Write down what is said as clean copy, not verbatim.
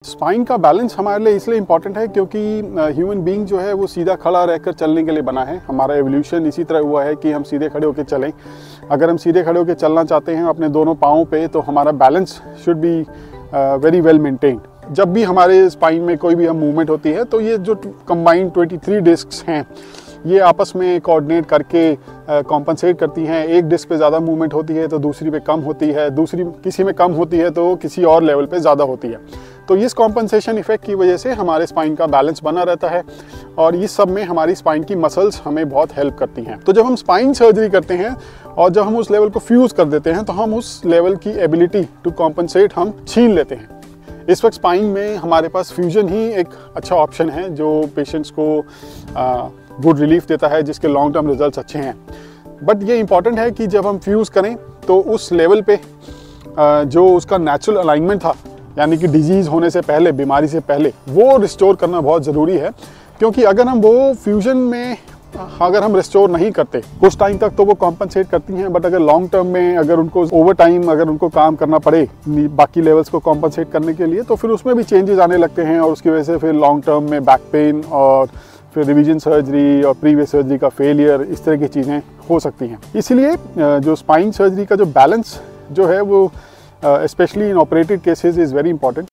Spine का balance हमारे लिए इसलिए इम्पॉर्टेंट है क्योंकि ह्यूमन बीइंग जो है वो सीधा खड़ा रहकर चलने के लिए बना है। हमारा एवोल्यूशन इसी तरह हुआ है कि हम सीधे खड़े होकर चलें। अगर हम सीधे खड़े होकर चलना चाहते हैं अपने दोनों पाँवों पे, तो हमारा balance should be very well maintained. जब भी हमारे स्पाइन में कोई भी हम मूवमेंट होती है तो ये जो कंबाइंड 23 डिस्क्स हैं ये आपस में कोऑर्डिनेट करके कॉम्पनसेट करती हैं। एक डिस्क पे ज़्यादा मूवमेंट होती है तो दूसरी पे कम होती है, दूसरी किसी में कम होती है तो किसी और लेवल पे ज़्यादा होती है। तो इस कॉम्पनसेशन इफेक्ट की वजह से हमारे स्पाइन का बैलेंस बना रहता है और इस सब में हमारी स्पाइन की मसल्स हमें बहुत हेल्प करती हैं। तो जब हम स्पाइन सर्जरी करते हैं और जब हम उस लेवल को फ्यूज़ कर देते हैं तो हम उस लेवल की एबिलिटी टू कॉम्पनसेट हम छीन लेते हैं। इस वक्त स्पाइन में हमारे पास फ्यूजन ही एक अच्छा ऑप्शन है जो पेशेंट्स को गुड रिलीफ देता है, जिसके लॉन्ग टर्म रिजल्ट्स अच्छे हैं। बट ये इंपॉर्टेंट है कि जब हम फ्यूज़ करें तो उस लेवल पे जो उसका नेचुरल अलाइनमेंट था, यानी कि डिजीज़ होने से पहले, बीमारी से पहले, वो रिस्टोर करना बहुत ज़रूरी है। क्योंकि अगर हम वो फ्यूजन में अगर हम रिस्टोर नहीं करते कुछ टाइम तक तो वो कॉम्पनसेट करती हैं, बट अगर लॉन्ग टर्म में अगर उनको ओवर टाइम अगर उनको काम करना पड़े बाकी लेवल्स को कॉम्पनसेट करने के लिए, तो फिर उसमें भी चेंजेस आने लगते हैं और उसकी वजह से फिर लॉन्ग टर्म में बैक पेन और फिर रिवीजन सर्जरी और प्रीवियस सर्जरी का फेलियर, इस तरह की चीज़ें हो सकती हैं। इसीलिए जो स्पाइन सर्जरी का जो बैलेंस जो है वो specially in operated cases is very important.